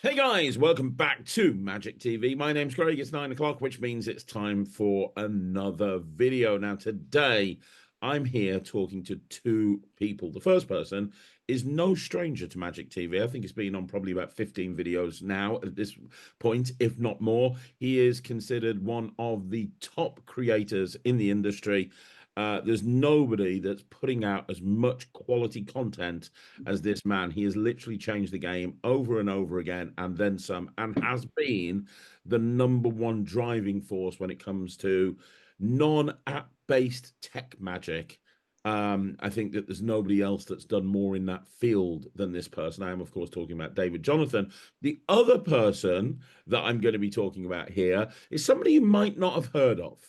Hey guys, welcome back to Magic TV. My name's Craig. It's 9 o'clock, which means it's time for another video. Now, today I'm here talking to two people. The first person is no stranger to Magic TV. I think it's been on probably about 15 videos now at this point, if not more. He is considered one of the top creators in the industry. There's nobody that's putting out as much quality content as this man. He has literally changed the game over and over again, and then some, and has been the #1 driving force when it comes to non-app based tech magic. I think that there's nobody else that's done more in that field than this person. I am, of course, talking about David Jonathan. The other person that I'm going to be talking about here is somebody you might not have heard of.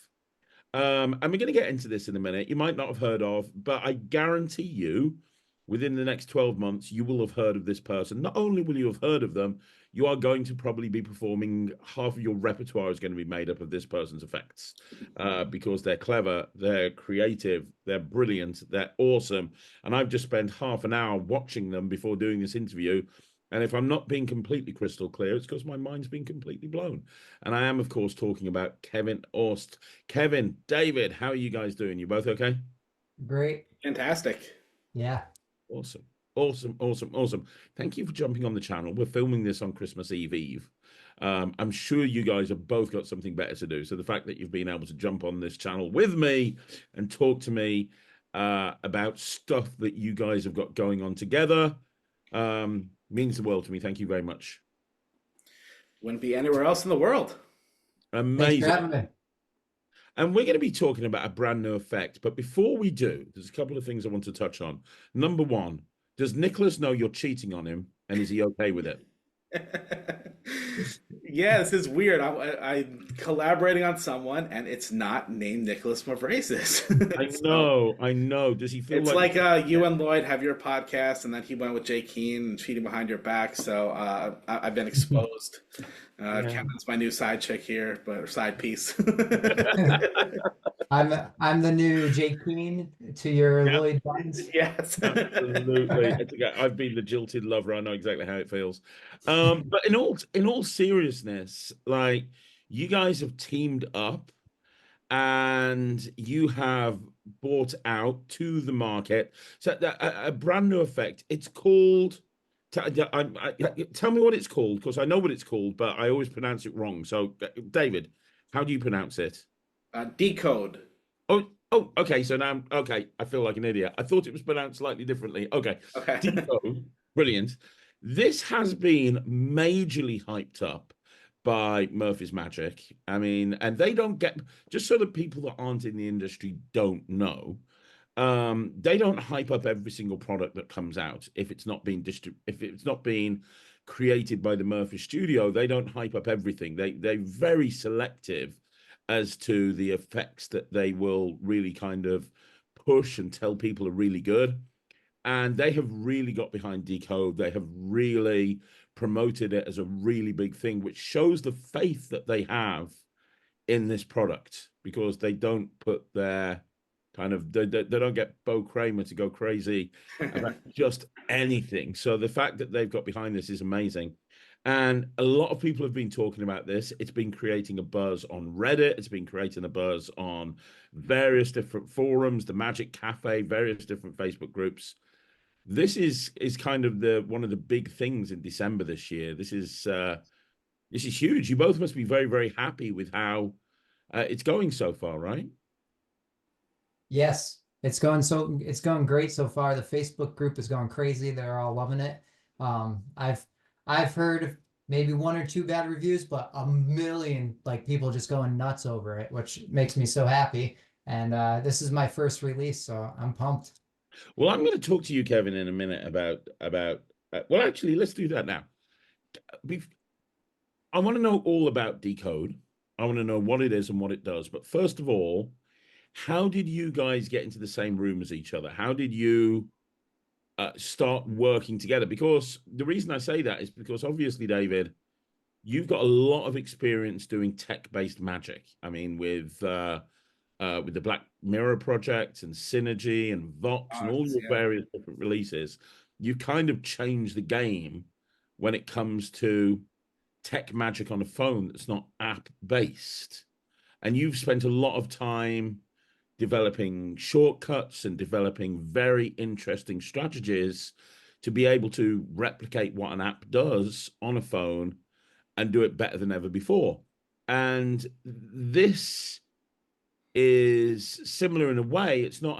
And we're going to get into this in a minute. You might not have heard of, but I guarantee you, within the next 12 months, you will have heard of this person. Not only will you have heard of them, you are going to probably be performing, half of your repertoire is going to be made up of this person's effects, because they're clever, they're creative, they're brilliant, they're awesome. And I've just spent half an hour watching them before doing this interview. And if I'm not being completely crystal clear, it's because my mind's been completely blown. And I am, of course, talking about Kevin Aust. Kevin, David, how are you guys doing? You both okay? Great. Fantastic. Yeah. Awesome. Awesome, awesome, awesome. Thank you for jumping on the channel. We're filming this on Christmas Eve. I'm sure you guys have both got something better to do. So the fact that you've been able to jump on this channel with me and talk to me about stuff that you guys have got going on together means the world to me. Thank you very much. Wouldn't be anywhere else in the world. Thanks for Amazing. having me. And we're going to be talking about a brand new effect. But before we do, there's a couple of things I want to touch on. Number one, does Nicholas know you're cheating on him? And is he okay with it? Yeah, this is weird. I'm collaborating on someone, and it's not named Nicholas Mavrasis. I So know, I know. Does he feel it's like... like you and Lloyd have your podcast, and then he went with Jay Keen and cheating behind your back. So I've been exposed. Yeah. Kevin's my new side chick here, but or side piece. I'm the new Jake Queen to your Yeah, Lloyd Barnes. Yes. absolutely. I think I've been the jilted lover. I know exactly how it feels. But in all seriousness, like, you guys have teamed up and you have brought out to the market so a brand new effect. It's called. Tell me what it's called, because I know what it's called, but I always pronounce it wrong. So, David, how do you pronounce it? Decode. Oh, okay. So now, okay, I feel like an idiot. I thought it was pronounced slightly differently. Okay, Okay. DEQODE, brilliant. This has been majorly hyped up by Murphy's Magic. I mean, and they don't get, just so that people that aren't in the industry don't know, they don't hype up every single product that comes out. If it's not being created by the Murphy studio, they don't hype up everything. They're very selective as to the effects that they will really kind of push and tell people are really good. And they have really got behind DEQODE. They have really promoted it as a really big thing, which shows the faith that they have in this product, because they don't put their they don't get Bo Kramer to go crazy about just anything. So the fact that they've got behind this is amazing. And a lot of people have been talking about this. It's been creating a buzz on Reddit. It's been creating a buzz on various different forums, the Magic Cafe, various different Facebook groups. This is kind of the one of the big things in December this year. This is huge. You both must be very, very happy with how it's going so far, right? Yes, it's going great so far. The Facebook group is going crazy. They're all loving it. I've heard maybe one or two bad reviews, but a million like people just going nuts over it, which makes me so happy. And this is my first release, so I'm pumped. Well, I'm going to talk to you, Kevin, in a minute well, actually, let's do that now. We've I want to know all about DEQODE. I want to know what it is and what it does. But first of all, how did you guys get into the same room as each other? How did you start working together? Because the reason I say that is because obviously, David, you've got a lot of experience doing tech-based magic. I mean, with the Black Mirror project and Synergy and Vox and all your Yeah. various different releases, you kind of changed the game when it comes to tech magic on a phone that's not app based. And you've spent a lot of time developing shortcuts and developing very interesting strategies to be able to replicate what an app does on a phone and do it better than ever before. And this is similar in a way. It's not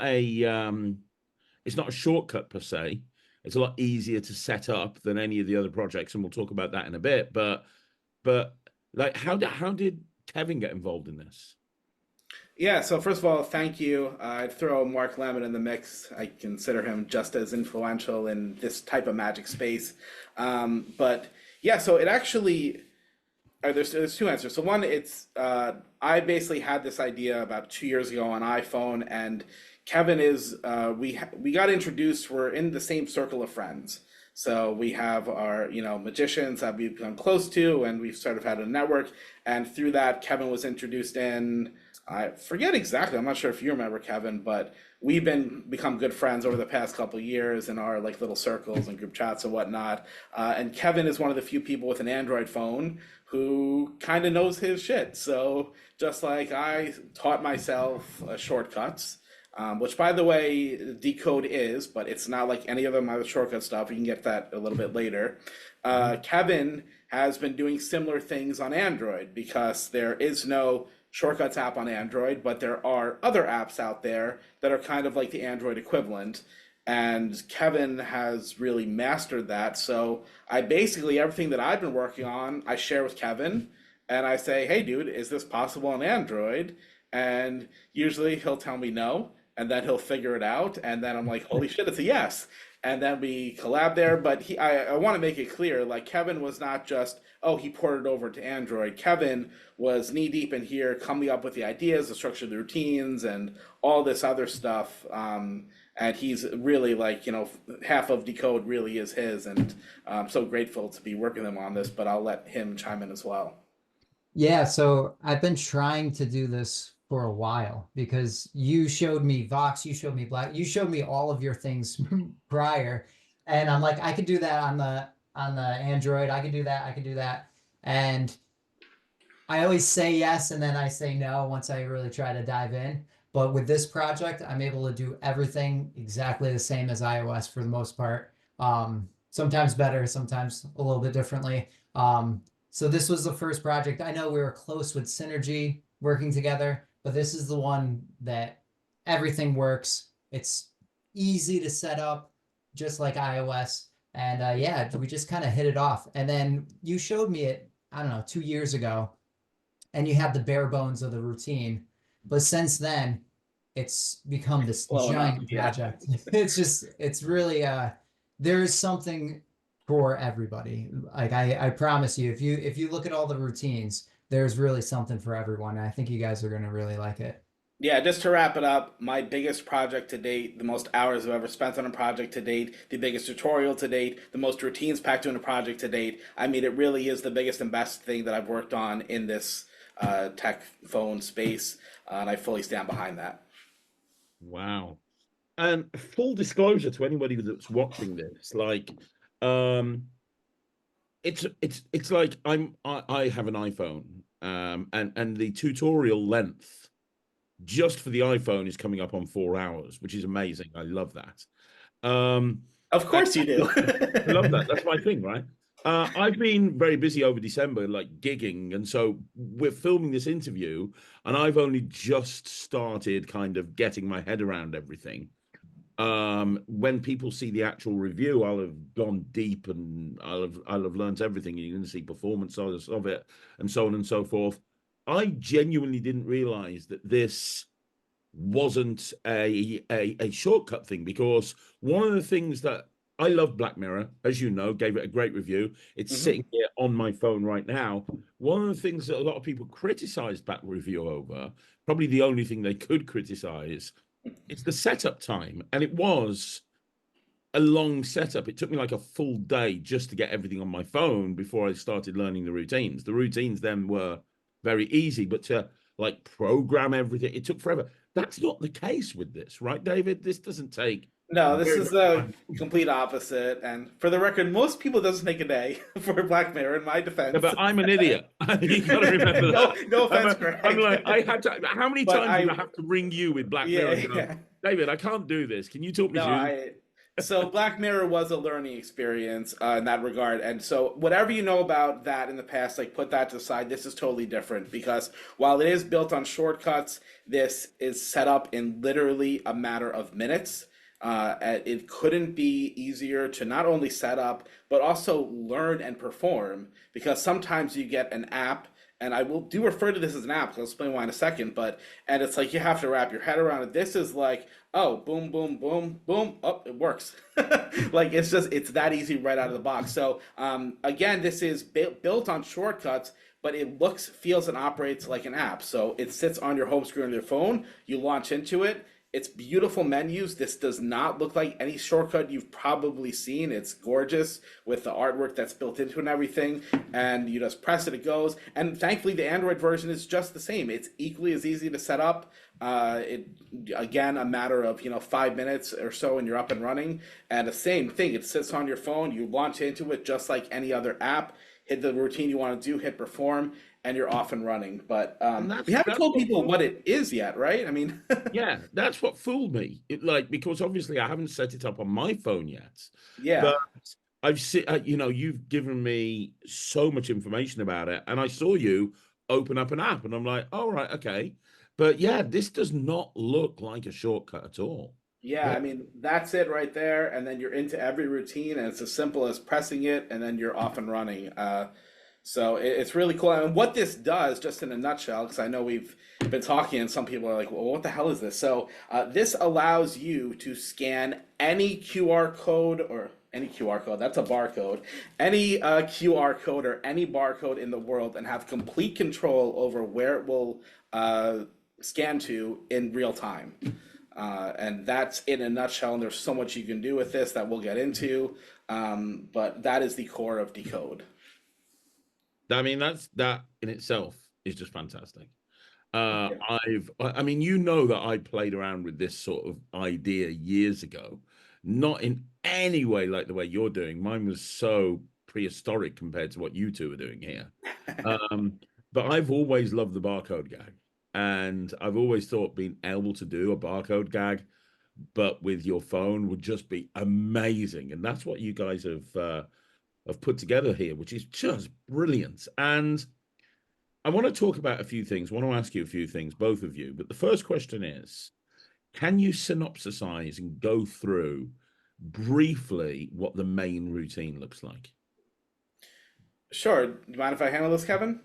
a shortcut per se. It's a lot easier to set up than any of the other projects, and we'll talk about that in a bit. But like, how did Kevin get involved in this? Yeah, so first of all, thank you. I'd throw Mark Lemon in the mix. I consider him just as influential in this type of magic space. But yeah, so it actually, there's two answers. So one, it's I basically had this idea about 2 years ago on iPhone, and Kevin is we got introduced. We're in the same circle of friends. So we have our, magicians that we've become close to, and we've sort of had a network. And through that, Kevin was introduced in. I forget exactly. I'm not sure if you remember, Kevin, but we've become good friends over the past couple of years in our like little circles and group chats and whatnot. And Kevin is one of the few people with an Android phone who kind of knows his shit. So just like I taught myself shortcuts, which by the way, DEQODE is, but it's not like any of them other shortcut stuff. You can get that a little bit later. Kevin has been doing similar things on Android because there is no Shortcuts app on Android, but there are other apps out there that are kind of like the Android equivalent. And Kevin has really mastered that. So I basically, everything that I've been working on, I share with Kevin and I say, hey, dude, is this possible on Android? And usually he'll tell me no, and then he'll figure it out. And then I'm like, holy shit, it's a yes. And then we collab there. But I want to make it clear, like Kevin was not just, oh, he ported over to Android. Kevin was knee deep in here, coming up with the ideas, the structure of the routines, and all this other stuff. And he's really like, half of DEQODE really is his. And I'm so grateful to be working with him on this, but I'll let him chime in as well. Yeah, so I've been trying to do this for a while because you showed me Vox, you showed me Black, you showed me all of your things prior, and I'm like, I could do that on the Android, I could do that, and I always say yes and then I say no once I really try to dive in. But with this project, I'm able to do everything exactly the same as iOS for the most part. Sometimes better, sometimes a little bit differently. So this was the first project. I know we were close with Synergy working together, but this is the one that everything works. It's easy to set up, just like iOS. And yeah, we just kind of hit it off. And then you showed me it, I don't know, 2 years ago, and you have the bare bones of the routine. But since then, it's become this giant project. It's really, there is something for everybody. Like I promise you, if you look at all the routines, there's really something for everyone. And I think you guys are going to really like it. Yeah, just to wrap it up, my biggest project to date, the most hours I've ever spent on a project to date, the biggest tutorial to date, the most routines packed into a project to date. I mean, it really is the biggest and best thing that I've worked on in this tech phone space, and I fully stand behind that. Wow. And full disclosure to anybody that's watching this, like, it's like I have an iPhone, and the tutorial length just for the iPhone is coming up on 4 hours, which is amazing. I love that. Of course you do. I love that. That's my thing, right? I've been very busy over December, like gigging, and so we're filming this interview, and I've only just started kind of getting my head around everything. When people see the actual review, I'll have gone deep and I'll have learned everything. You're going to see performance of it and so on and so forth. I genuinely didn't realize that this wasn't a shortcut thing, because one of the things that I love, Black Mirror, as you know, gave it a great review. It's sitting here on my phone right now. One of the things that a lot of people criticized that review over, probably the only thing they could criticize, it's the setup time. And it was a long setup. It took me like a full day just to get everything on my phone before I started learning the routines. The routines then were very easy, but to like program everything, it took forever. That's not the case with this, right, David? This doesn't take No, this Very is much the fun. complete opposite. And for the record, most people it doesn't take a day for Black Mirror, in my Yeah, defense. but I'm an idiot. You got to remember No, that. no I'm, offense, I'm like, I Greg. had to. How many But times did I have to ring you with Black Mirror yeah, and go, yeah. David, I can't do this. Can you talk me No, through this? so Black Mirror was a learning experience in that regard. And so whatever you know about that in the past, like put that to the side. This is totally different because while it is built on shortcuts, this is set up in literally a matter of minutes. It couldn't be easier to not only set up, but also learn and perform because sometimes you get an app, and I will do refer to this as an app. I'll explain why in a second. And it's like you have to wrap your head around it. This is like, oh, boom, boom, boom, boom, oh, it works. Like it's that easy right out of the box. So again, this is built on shortcuts, but it looks, feels, and operates like an app. So it sits on your home screen on your phone. You launch into it. It's beautiful menus. This does not look like any shortcut you've probably seen. It's gorgeous with the artwork that's built into it and everything. And you just press it, it goes. And thankfully, the Android version is just the same. It's equally as easy to set up. Again, a matter of 5 minutes or so, and you're up and running. And the same thing. It sits on your phone. You launch into it just like any other app. Hit the routine you want to do. Hit perform. And you're off and running. But we haven't told people what it is yet, right? I mean, Yeah, that's what fooled me. Because obviously I haven't set it up on my phone yet. yeah. But I've seen, you've given me so much information about it, and I saw you open up an app, and I'm like, all right, okay. But yeah, this does not look like a shortcut at all. Yeah, Yeah. I mean, that's it right there. And then you're into every routine, and it's as simple as pressing it, and then you're off and running. So it's really cool. And what this does, just in a nutshell, because I know we've been talking and some people are like, well, what the hell is this? So this allows you to scan any QR code or any QR code, that's a barcode, any QR code or any barcode in the world and have complete control over where it will scan to in real time. And that's in a nutshell. And there's so much you can do with this that we'll get into. But that is the core of DEQODE. I mean, that in itself is just fantastic. Yeah. I mean, that I played around with this sort of idea years ago, not in any way like the way you're doing. Mine was so prehistoric compared to what you two are doing here. But I've always loved the barcode gag, and I've always thought being able to do a barcode gag, but with your phone would just be amazing. And that's what you guys have put together here, which is just brilliant. And I want to talk about a few things. I want to ask you a few things, both of you. But the first question is, can you synopsisize and go through briefly what the main routine looks like? Sure. Do you mind if I handle this, Kevin?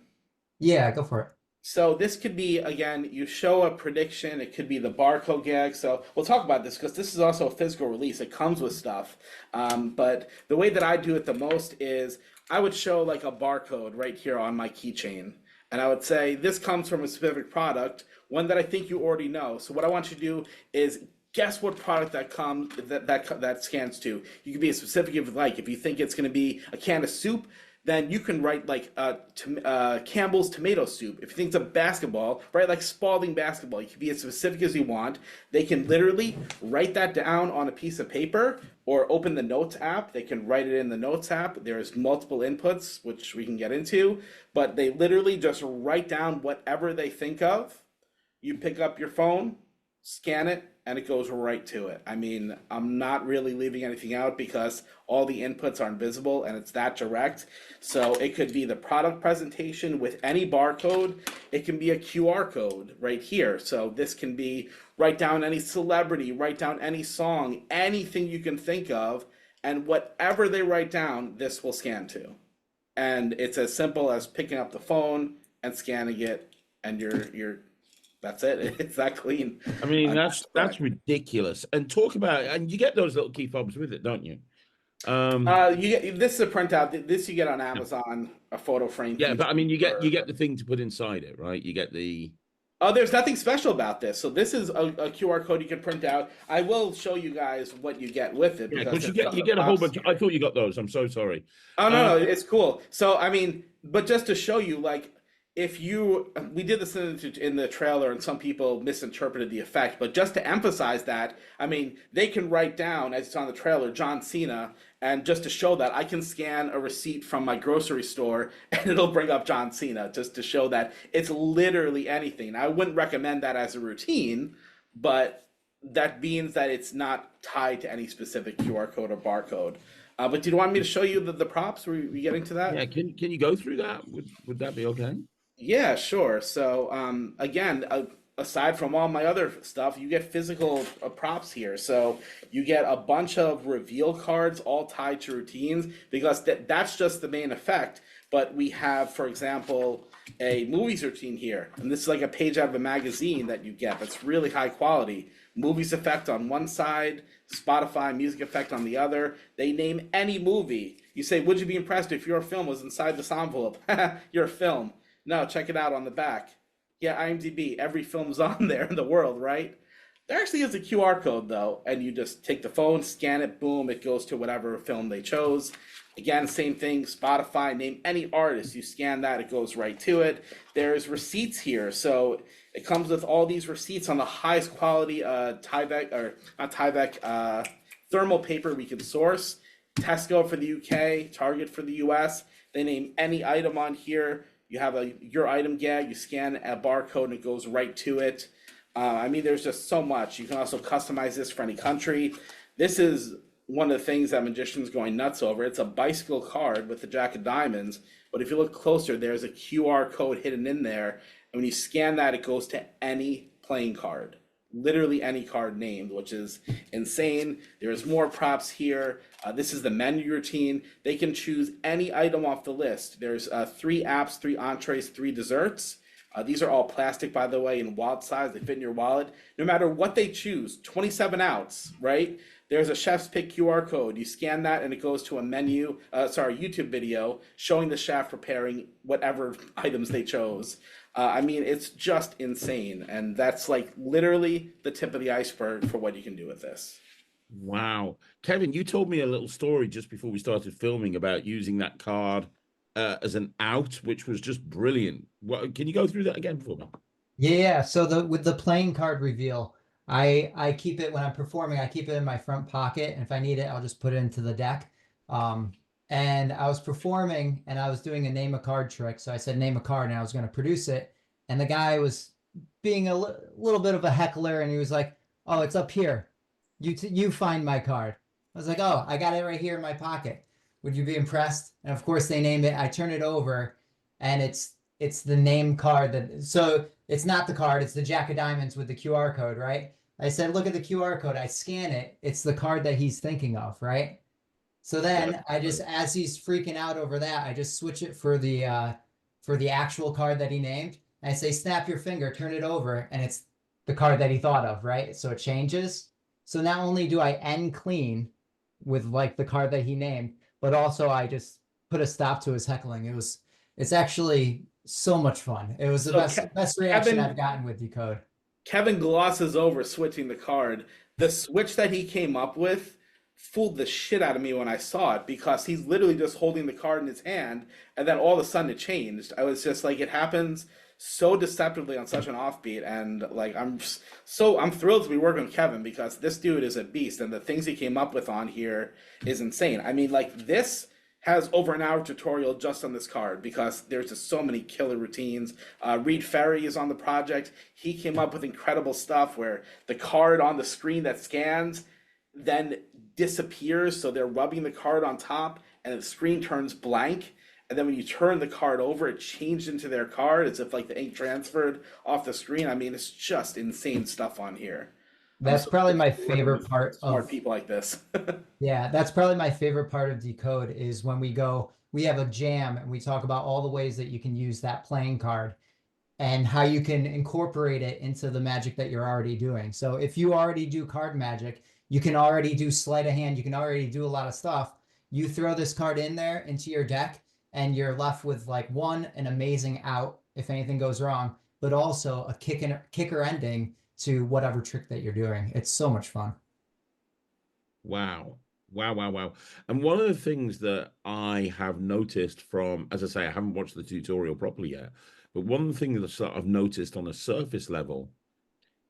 Yeah, go for it. So this could be, again, you show a prediction. It could be the barcode gag. So we'll talk about this because this is also a physical release. It comes with stuff. But the way that I do it the most is I would show like a barcode right here on my keychain. And I would say, this comes from a specific product, one that I think you already know. So what I want you to do is guess what product that comes that scans to. You can be as specific if you like. If you think it's going to be a can of soup, then you can write like Campbell's tomato soup. If you think it's a basketball, write like Spalding basketball. You can be as specific as you want. They can literally write that down on a piece of paper or open the Notes app. They can write it in the Notes app. There's multiple inputs, which we can get into, but they literally just write down whatever they think of. You pick up your phone, scan it, and it goes right to it. I mean, I'm not really leaving anything out because all the inputs are invisible and it's that direct. So it could be the product presentation with any barcode. It can be a QR code right here. So this can be write down any celebrity, write down any song, anything you can think of, and whatever they write down, this will scan to. And it's as simple as picking up the phone and scanning it, and you're that's it. It's that clean. I mean, that's ridiculous. And talk about it, and you get those little key fobs with it, don't you? You get this is a printout. This you get on Amazon, a photo frame. Yeah, but I mean, you get the thing to put inside it, right? You get the. Oh, there's nothing special about this. So this is a QR code you can print out. I will show you guys what you get with it. Yeah, because because you get a whole bunch. I thought you got those. I'm so sorry. Oh no, it's cool. So I mean, but just to show you, like, if you, we did this in the trailer, and some people misinterpreted the effect, but just to emphasize that, I mean, they can write down, as it's on the trailer, John Cena, and just to show that, I can scan a receipt from my grocery store and it'll bring up John Cena, just to show that it's literally anything. I wouldn't recommend that as a routine, but that means that it's not tied to any specific QR code or barcode. But do you want me to show you the props? Were we getting to that? Yeah, can you go through that? Would that be okay? Yeah, sure. So, again, aside from all my other stuff, you get physical props here. So you get a bunch of reveal cards all tied to routines, because that's just the main effect. But we have, for example, a movies routine here, and this is like a page out of a magazine that you get that's really high quality. Movies effect on one side, Spotify music effect on the other. They name any movie. You say, would you be impressed if your film was inside this envelope? Your film. No, check it out on the back. Yeah, IMDb, every film's on there in the world, right? There actually is a QR code, though, and you just take the phone, scan it, boom, it goes to whatever film they chose. Again, same thing, Spotify, name any artist, you scan that, it goes right to it. There's receipts here, so it comes with all these receipts on the highest quality Tyvek, or not Tyvek, thermal paper we can source. Tesco for the UK, Target for the US. They name any item on here. You have your item gag, you scan a barcode and it goes right to it. I mean, there's just so much. You can also customize this for any country. This is one of the things that Magician's going nuts over. It's a bicycle card with the Jack of Diamonds, but if you look closer, there's a QR code hidden in there. And when you scan that, it goes to any playing card. Literally any card named, which is insane. There's more props here. This is the menu routine. They can choose any item off the list. There's 3 apps, 3 entrees, 3 desserts. These are all plastic, by the way, in wallet size. They fit in your wallet. No matter what they choose, 27 ounce, right? There's a chef's pick QR code. You scan that and it goes to a YouTube video showing the chef preparing whatever items they chose. I mean, it's just insane. And that's like literally the tip of the iceberg for what you can do with this. Wow. Kevin, you told me a little story just before we started filming about using that card as an out, which was just brilliant. Can you go through that again for me? Yeah. So with the playing card reveal, I keep it when I'm performing. I keep it in my front pocket, and if I need it, I'll just put it into the deck. And I was performing, and I was doing a name a card trick. So I said name a card, and I was going to produce it. And the guy was being a little bit of a heckler, and he was like, "Oh, it's up here. You find my card." I was like, "Oh, I got it right here in my pocket. Would you be impressed?" And of course, they named it. I turn it over, and it's the name card that. So it's not the card. It's the Jack of Diamonds with the QR code, right? I said, "Look at the QR code." I scan it. It's the card that he's thinking of, right? So then I just, as he's freaking out over that, I just switch it for the actual card that he named. And I say, "Snap your finger, turn it over," and it's the card that he thought of, right? So it changes. So not only do I end clean with like the card that he named, but also I just put a stop to his heckling. It's actually so much fun. It was the best reaction I've gotten with DEQODE. Kevin glosses over switching the card. The switch that he came up with fooled the shit out of me when I saw it, because he's literally just holding the card in his hand and then all of a sudden it changed. I was just like, it happens so deceptively on such an offbeat, and like I'm thrilled to be working with Kevin, because this dude is a beast, and the things he came up with on here is insane. I mean, like, this has over an hour tutorial just on this card, because there's just so many killer routines. Reed Ferry is on the project. He came up with incredible stuff where the card on the screen that scans then disappears, so they're rubbing the card on top and the screen turns blank, and then when you turn the card over, it changed into their card as if like the ink transferred off the screen. I mean, it's just insane stuff on here. That's probably my favorite part of smart people like this. Yeah, that's probably my favorite part of DEQODE is when we have a jam and we talk about all the ways that you can use that playing card and how you can incorporate it into the magic that you're already doing. So if you already do card magic, you can already do sleight of hand, you can already do a lot of stuff. You throw this card in there into your deck and you're left with like an amazing out if anything goes wrong, but also a kicker ending to whatever trick that you're doing. It's so much fun. Wow. And one of the things that I have noticed from, as I say, I haven't watched the tutorial properly yet, But one thing that I've noticed on a surface level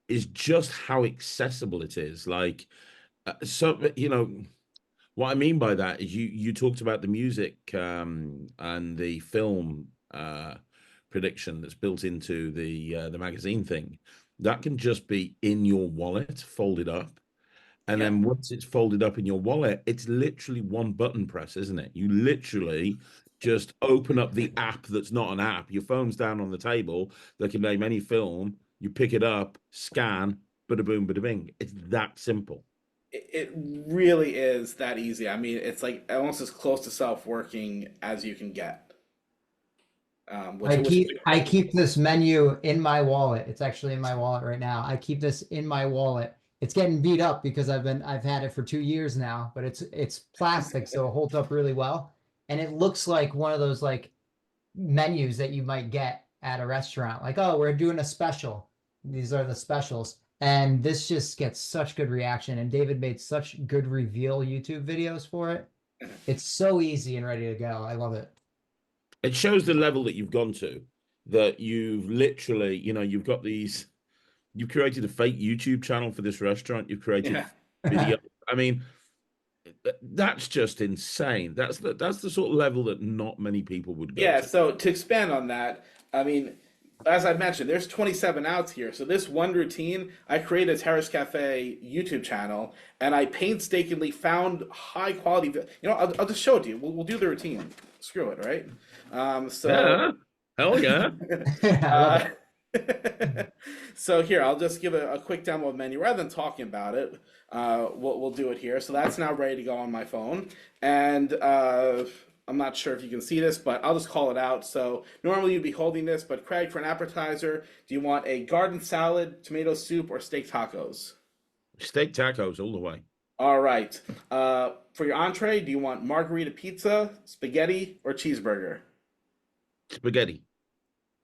is just how accessible it is. Like, so you know, what I mean by that is you talked about the music and the film prediction that's built into the magazine thing. That can just be in your wallet, folded up. And Yeah. then once it's folded up in your wallet, it's literally one button press, isn't it? You literally just open up the app that's not an app. Your phone's down on the table. They can name any film. You pick it up, scan, bada boom, bada bing. It's that simple. It really is that easy. I mean, it's like almost as close to self-working as you can get. Which I keep this menu in my wallet. It's actually in my wallet right now. I keep this in my wallet. It's getting beat up because I've had it for 2 years now, but it's plastic, so it holds up really well. And it looks like one of those like menus that you might get at a restaurant. Like, oh, we're doing a special. These are the specials. And this just gets such good reaction. And David made such good reveal YouTube videos for it. It's so easy and ready to go. I love it. It shows the level that you've gone to, that you've literally, you've got these, you've created a fake YouTube channel for this restaurant. You've created video. I mean, that's just insane. That's the sort of level that not many people would go Yeah, to. so to expand on that, I mean, as I mentioned, there's 27 outs here. So this one routine, I created a Terrace Cafe YouTube channel, and I painstakingly found high quality. I'll just show it to you. We'll do the routine. Screw it, right? Yeah, hell yeah. I love it. So here, I'll just give a quick demo of menu rather than talking about it. We'll do it here. So that's now ready to go on my phone, and I'm not sure if you can see this, but I'll just call it out. So normally you'd be holding this, but Craig, for an appetizer, do you want a garden salad, tomato soup, or steak tacos? Steak tacos all the way. All right. For your entree, do you want margarita pizza, spaghetti, or cheeseburger? Spaghetti.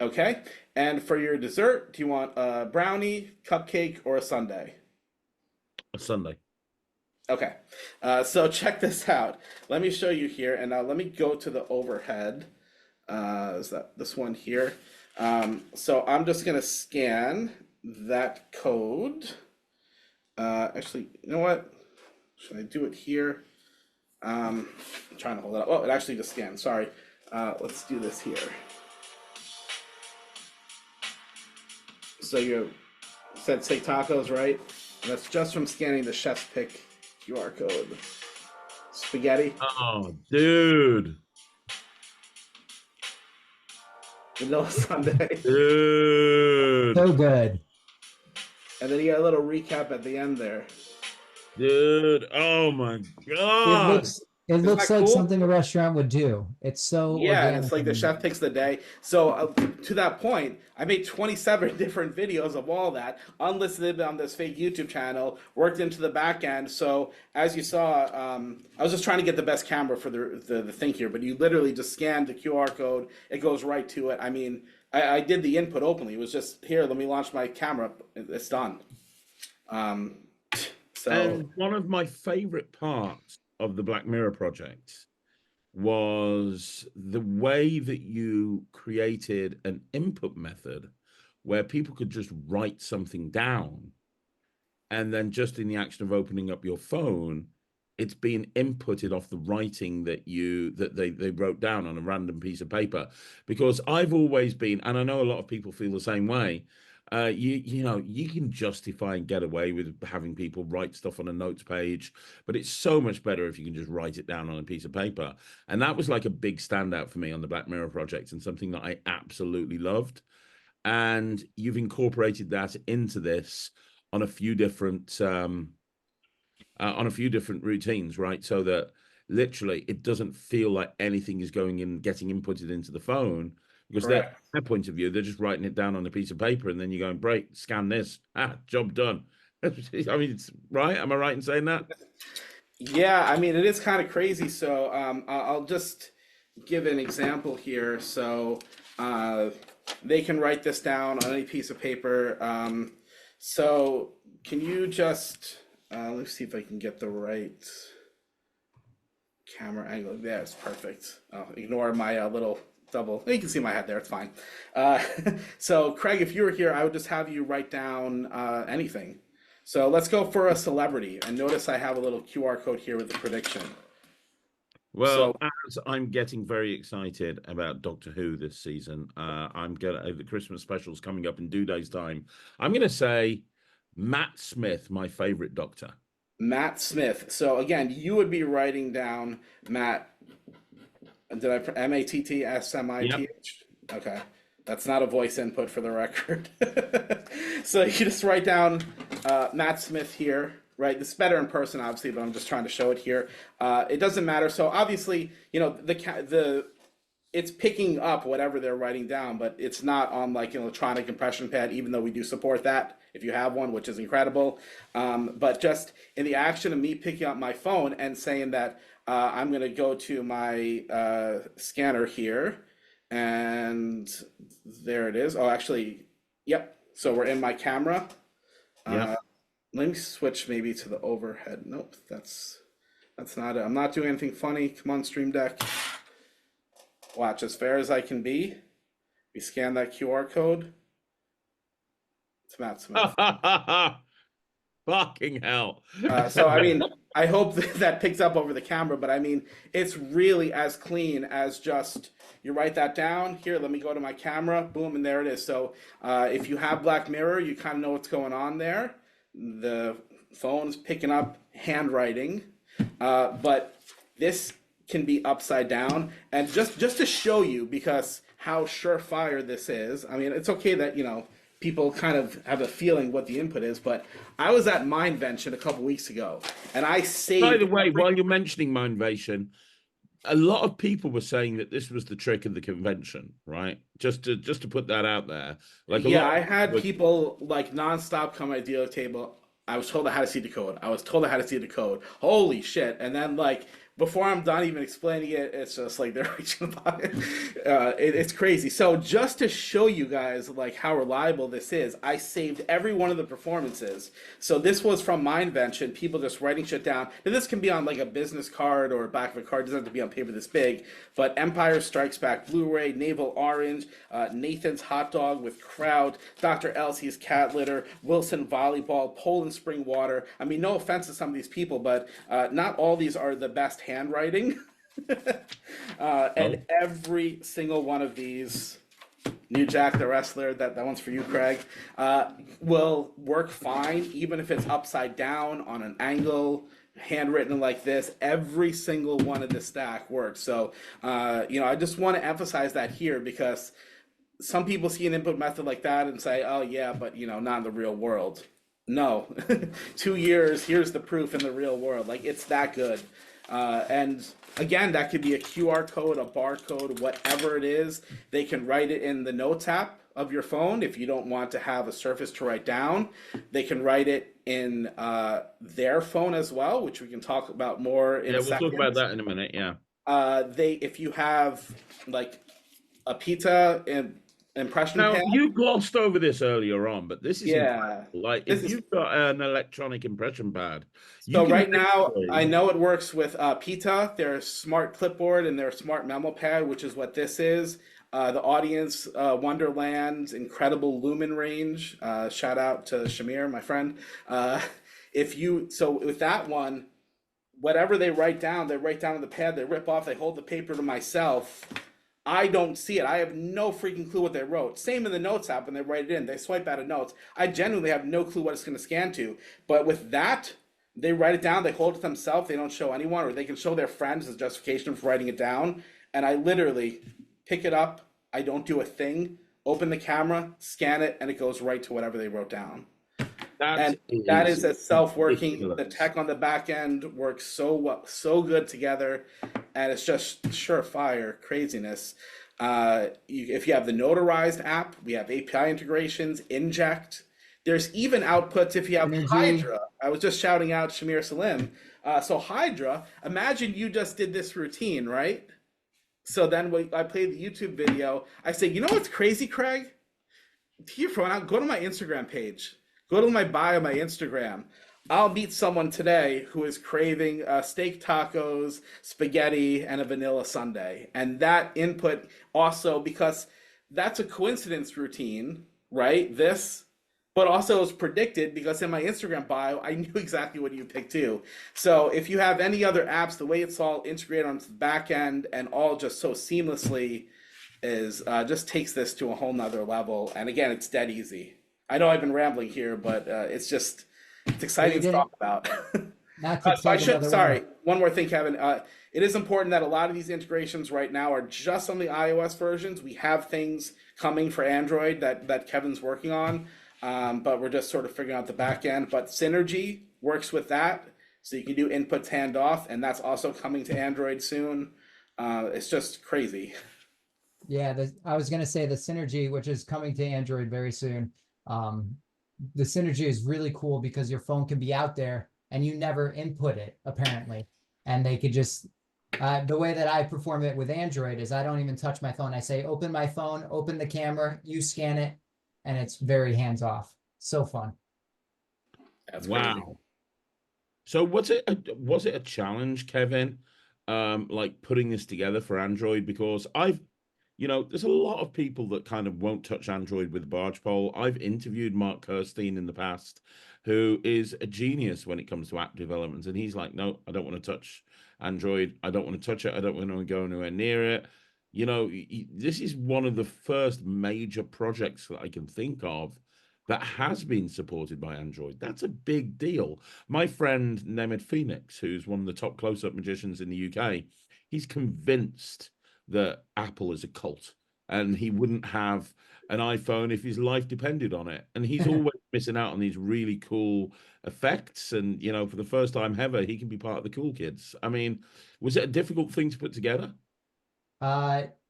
Okay. And for your dessert, do you want a brownie, cupcake, or a sundae? A Sunday. Okay. So check this out. Let me show you here, and let me go to the overhead. Is that this one here? So I'm just gonna scan that code. Actually, you know what? Should I do it here? I'm trying to hold it up. Oh, it actually just scanned. Sorry. Let's do this here. So you said steak tacos, right? And that's just from scanning the chef's pick QR code. Spaghetti. Oh, dude. Vanilla sundae. Dude. So good. And then you got a little recap at the end there. Dude. Oh my It God. looks it looks that like cool? something a restaurant would do. It's so Yeah, and organic it's like the and- chef picks the day. So to that point, I made 27 different videos of all that, unlisted on this fake YouTube channel, worked into the back end. So as you saw, I was just trying to get the best camera for the thing here, but you literally just scan the QR code, it goes right to it. I mean, I did the input openly. It was just, here, let me launch my camera. It's done. So And one of my favorite parts of the Black Mirror project was the way that you created an input method where people could just write something down, and then just in the action of opening up your phone, it's being inputted off the writing that they wrote down on a random piece of paper. Because I've always been, and I know a lot of people feel the same way, you can justify and get away with having people write stuff on a notes page, but it's so much better if you can just write it down on a piece of paper. And that was like a big standout for me on the Black Mirror project, and something that I absolutely loved. And you've incorporated that into this on a few different routines, right? So that literally it doesn't feel like anything is going in, getting inputted into the phone, because correct. their point of view, they're just writing it down on a piece of paper, and then you're going, break, scan this, job done. I mean, it's right. Am I right in saying that? Yeah, I mean, it is kind of crazy. So I'll just give an example here. So they can write this down on any piece of paper. So can you just, let's see if I can get the right camera angle. Yeah, it's perfect. Ignore my little double. You can see my head there. It's fine. Uh, so Craig, if you were here, I would just have you write down anything. So let's go for a celebrity. And notice I have a little QR code here with the prediction. Well, as I'm getting very excited about Doctor Who this season, the Christmas special's coming up in 2 days' time. I'm going to say Matt Smith, my favorite Doctor. Matt Smith. So again, you would be writing down Matt. Did I Mattsmith? Yep. Okay, that's not a voice input for the record. So you just write down Matt Smith here. Right, this is better in person, obviously, but I'm just trying to show it here. It doesn't matter. So obviously, you know, it's picking up whatever they're writing down, but it's not on like an electronic impression pad, even though we do support that if you have one, which is incredible. But just in the action of me picking up my phone and saying that I'm going to go to my scanner here, and there it is. Oh, actually, yep. So we're in my camera. Yeah. Let me switch maybe to the overhead. Nope, that's not it. I'm not doing anything funny. Come on, Stream Deck. Watch, as fair as I can be. We scan that QR code. It's Matt Smith. Fucking hell. So, I mean, I hope that picks up over the camera, but I mean, it's really as clean as just, you write that down. Here, let me go to my camera. Boom, and there it is. So if you have Black Mirror, you kind of know what's going on there. The phone's picking up handwriting, but this can be upside down. And just to show you, because how surefire this is, I mean, it's okay that, you know, people kind of have a feeling what the input is, but I was at Mindvention a couple weeks ago, and I saved... By the way, while you're mentioning Mindvention, a lot of people were saying that this was the trick of the convention, right? Just to put that out there. Like, I had people like nonstop come at my dealer table. I was told I had to see DEQODE. I was told I had to see DEQODE. Holy shit! And then like before I'm done even explaining it, it's just like they're reaching about it. It's crazy. So just to show you guys like how reliable this is, I saved every one of the performances. So this was from Mindvention, people just writing shit down. Now this can be on like a business card or back of a card. It doesn't have to be on paper this big. But Empire Strikes Back Blu-ray, Naval Orange, Nathan's Hot Dog with Crowd, Dr. Elsie's Cat Litter, Wilson Volleyball, Poland Spring Water. I mean, no offense to some of these people, but not all these are the best handwriting. And every single one of these, New Jack the Wrestler, that one's for you, Craig, will work fine, even if it's upside down on an angle, handwritten like this. Every single one of the stack works. So, you know, I just want to emphasize that here, because some people see an input method like that and say, oh yeah, but you know, not in the real world. No, 2 years, here's the proof in the real world. Like, it's that good. And again, that could be a QR code, a barcode, whatever it is. They can write it in the Notes app of your phone if you don't want to have a surface to write down. They can write it in their phone as well, which we can talk about more in a second. We'll talk about that in a minute, yeah. If you have like a pizza and impression now, pad. You glossed over this earlier on, but this is incredible. Like, if you've got an electronic impression pad. So right now, I know it works with Pita, their smart clipboard and their smart memo pad, which is what this is. The Audience Wonderland's incredible lumen range. Shout out to Shamir, my friend. So with that one, whatever they write down on the pad, they rip off, they hold the paper to myself. I don't see it. I have no freaking clue what they wrote. Same in the Notes app when they write it in. They swipe out of Notes. I genuinely have no clue what it's going to scan to. But with that, they write it down. They hold it themselves. They don't show anyone, or they can show their friends as justification for writing it down. And I literally pick it up. I don't do a thing. Open the camera, scan it, and it goes right to whatever they wrote down. That is a self-working. Ridiculous. The tech on the back end works so well, so good together, and it's just surefire craziness. If you have the Notarized app, we have API integrations, Inject. There's even outputs if you have Hydra. I was just shouting out Shamir Salim. So Hydra, imagine you just did this routine, right? So then when I played the YouTube video, I say, you know what's crazy, Craig? To your phone out, go to my Instagram page. Go to my bio, my Instagram. I'll meet someone today who is craving steak tacos, spaghetti, and a vanilla sundae. And that input also, because that's a coincidence routine, right? This, but also was predicted because in my Instagram bio, I knew exactly what you picked too. So if you have any other apps, the way it's all integrated onto the back end and all just so seamlessly is just takes this to a whole nother level. And again, it's dead easy. I know I've been rambling here, but it's Well, you exciting to didn't, talk about. not to So I plug should, another one. sorry, one more thing, Kevin. It is important that a lot of these integrations right now are just on the iOS versions. We have things coming for Android that Kevin's working on, but we're just sort of figuring out the back end. But Synergy works with that, so you can do inputs handoff, and that's also coming to Android soon. It's just crazy. Yeah, I was gonna say the Synergy, which is coming to Android very soon. Um, the Synergy is really cool because your phone can be out there and you never input it, apparently. And they could just, the way that I perform it with Android is I don't even touch my phone. I say, open my phone, open the camera, you scan it, and it's very hands off. So fun. That's crazy. Wow. So was it a challenge, Kevin? Like putting this together for Android? Because there's a lot of people that kind of won't touch Android with a barge pole. I've interviewed Mark Kirstein in the past, who is a genius when it comes to app development. And he's like, no, I don't want to touch Android. I don't want to touch it. I don't want to go anywhere near it. This is one of the first major projects that I can think of that has been supported by Android. That's a big deal. My friend Nemeth Phoenix, who's one of the top close-up magicians in the UK, he's convinced that Apple is a cult and he wouldn't have an iPhone if his life depended on it. And he's always missing out on these really cool effects. And, for the first time ever, he can be part of the cool kids. I mean, was it a difficult thing to put together?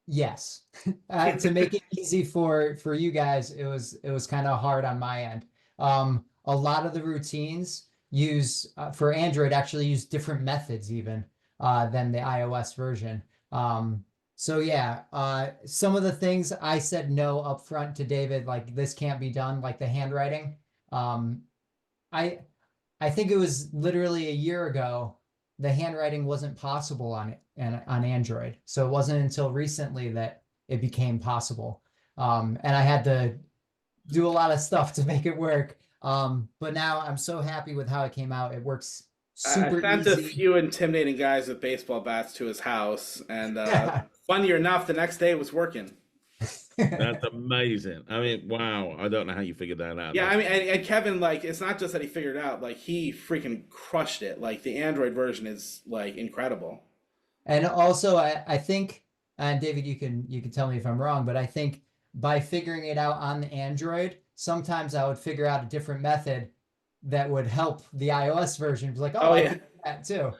Yes. To make it easy for you guys, it was kind of hard on my end. A lot of the routines use for Android actually use different methods even than the iOS version. So yeah, some of the things I said no up front to David, like this can't be done, like the handwriting. Um, I I think it was literally a year ago, the handwriting wasn't possible on it and on Android. So it wasn't until recently that it became possible. And I had to do a lot of stuff to make it work. But now I'm so happy with how it came out. It works I super sent a easy. few intimidating guys with baseball bats to his house, and funny enough, the next day it was working. That's amazing. I mean, wow. I don't know how you figured that out. Yeah, I mean, and Kevin, like, it's not just that he figured it out, like, he freaking crushed it. Like, the Android version is, like, incredible. And also, I think, and David, you can tell me if I'm wrong, but I think by figuring it out on the Android, sometimes I would figure out a different method that would help the iOS version. Be like, oh, Oh, I yeah. could do that too,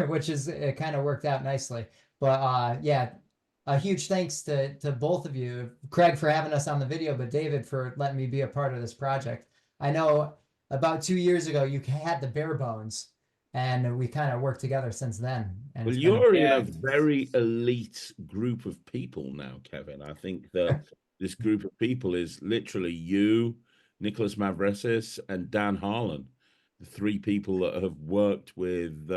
which is it kind of worked out nicely. But yeah, a huge thanks to both of you, Craig for having us on the video, but David for letting me be a part of this project. I know about 2 years ago you had the bare bones, and we kind of worked together since then, and Well, it's been you're in a Yeah. very elite group of people now, Kevin. I think that this group of people is literally you, Nicholas Mavresis, and Dan Harlan, the three people that have worked with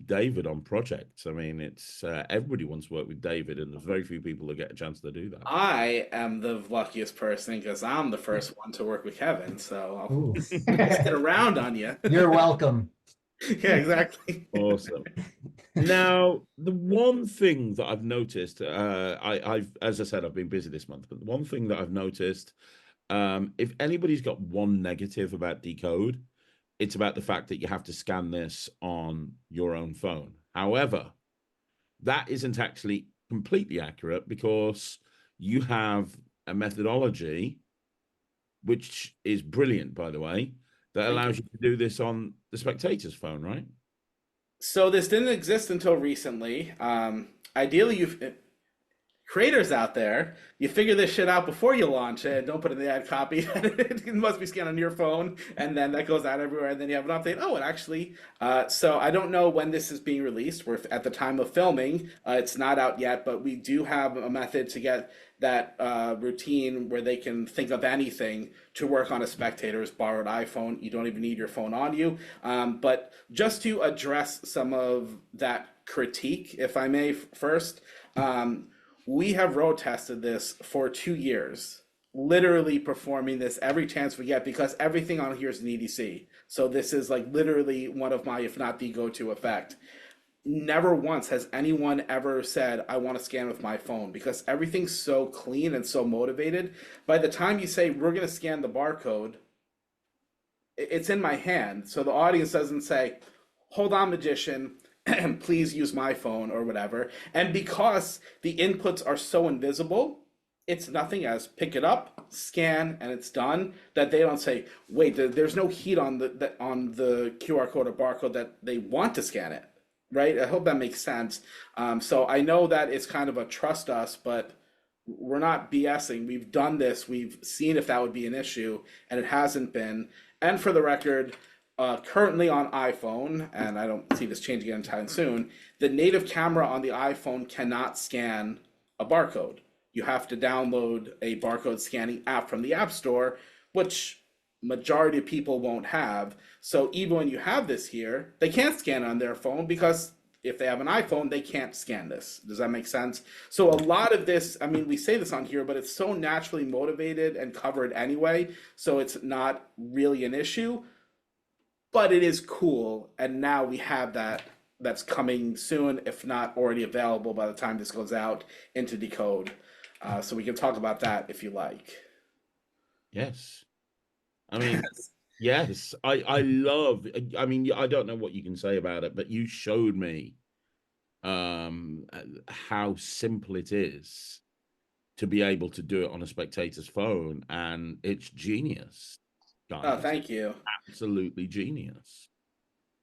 David on projects. I mean, it's everybody wants to work with David, and there's very few people that get a chance to do that. I am the luckiest person because I'm the first one to work with Kevin, so Ooh. I'll pass it around on you. You're welcome. Yeah, exactly. Awesome. Now, the one thing that I've noticed, I've, as I said, I've been busy this month, but the one thing that I've noticed, if anybody's got one negative about Decode, it's about the fact that you have to scan this on your own phone. However, that isn't actually completely accurate because you have a methodology, which is brilliant, by the way, that Thank you. allows you to do this on the spectator's phone, right? So this didn't exist until recently. Ideally, creators out there, you figure this shit out before you launch it. Don't put in the ad copy. It must be scanned on your phone, and then that goes out everywhere. And then you have an update. Oh, it actually. So I don't know when this is being released. We're at the time of filming. It's not out yet, but we do have a method to get that routine where they can think of anything to work on a Spectator's borrowed iPhone. You don't even need your phone on you. But just to address some of that critique, if I may, first, we have road tested this for 2 years, literally performing this every chance we get because everything on here is an EDC. So this is like literally one of my, if not the go-to effect. Never once has anyone ever said, I want to scan with my phone, because everything's so clean and so motivated. By the time you say, we're going to scan the barcode, it's in my hand. So the audience doesn't say, hold on, magician, please use my phone or whatever. And because the inputs are so invisible, it's nothing as pick it up, scan, and it's done, that they don't say, wait, there's no heat on the QR code or barcode that they want to scan it. Right? I hope that makes sense. So I know that it's kind of a trust us, but we're not BSing. We've done this. We've seen if that would be an issue, and it hasn't been. And for the record, currently on iPhone, and I don't see this changing anytime soon, the native camera on the iPhone cannot scan a barcode. You have to download a barcode scanning app from the App Store, which majority of people won't have. So even when you have this here, they can't scan it on their phone because if they have an iPhone, they can't scan this. Does that make sense? So a lot of this, I mean, we say this on here, but it's so naturally motivated and covered anyway, so it's not really an issue, but it is cool. And now we have that. That's coming soon, if not already available by the time this goes out into DEQODE. So we can talk about that if you like. Yes. I mean, yes, I love, I mean, I don't know what you can say about it, but you showed me how simple it is to be able to do it on a Spectator's phone, and it's genius, guys. Oh, thank you. Absolutely genius.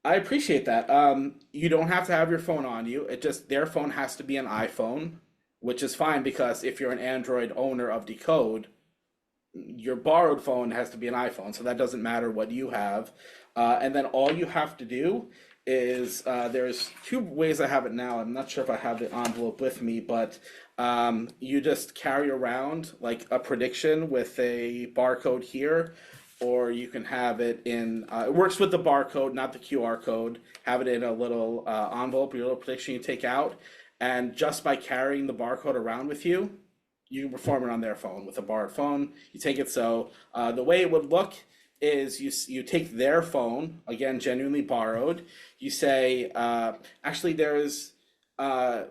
I appreciate that. You don't have to have your phone on you. It just, their phone has to be an iPhone, which is fine because if you're an Android owner of DEQODE, your borrowed phone has to be an iPhone, so that doesn't matter what you have. And then all you have to do is, there's 2 ways I have it now. I'm not sure if I have the envelope with me, but you just carry around like a prediction with a barcode here, or you can have it in, it works with the barcode, not the QR code. Have it in a little envelope, your little prediction you take out, and just by carrying the barcode around with you, you can perform it on their phone with a borrowed phone. You take it, so the way it would look is you take their phone, again, genuinely borrowed. You say, actually, there's, we're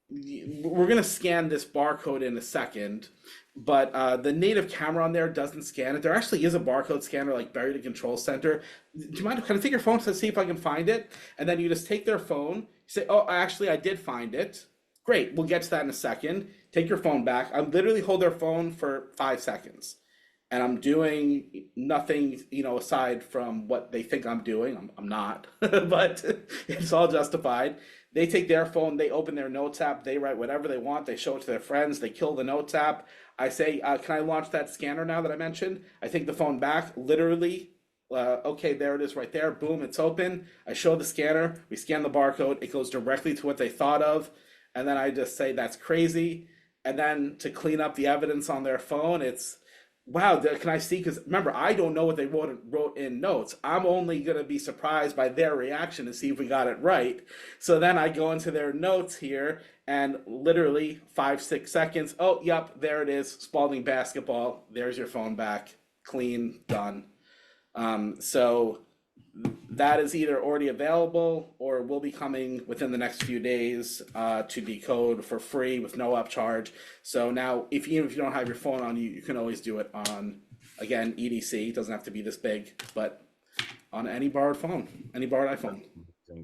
going to scan this barcode in a second, but the native camera on there doesn't scan it. There actually is a barcode scanner like buried in Control Center. Do you mind, can I take your phone to see if I can find it? And then you just take their phone, you say, oh, actually, I did find it. Great, we'll get to that in a second. Take your phone back. I literally hold their phone for 5 seconds. And I'm doing nothing, aside from what they think I'm doing. I'm not, but it's all justified. They take their phone, they open their Notes app, they write whatever they want, they show it to their friends, they kill the Notes app. I say, can I launch that scanner now that I mentioned? I take the phone back, literally, okay, there it is right there. Boom, it's open. I show the scanner, we scan the barcode, it goes directly to what they thought of. And then I just say, that's crazy. And then to clean up the evidence on their phone, it's, wow, can I see? Because remember, I don't know what they wrote in Notes. I'm only going to be surprised by their reaction to see if we got it right. So then I go into their Notes here, and literally 5-6 seconds. Oh, yep, there it is. Spalding basketball. There's your phone back. Clean, done. So that is either already available or will be coming within the next few days to DEQODE for free with no upcharge. So now, even if you don't have your phone on you, you can always do it on, again, EDC. It doesn't have to be this big, but on any borrowed phone, any borrowed iPhone.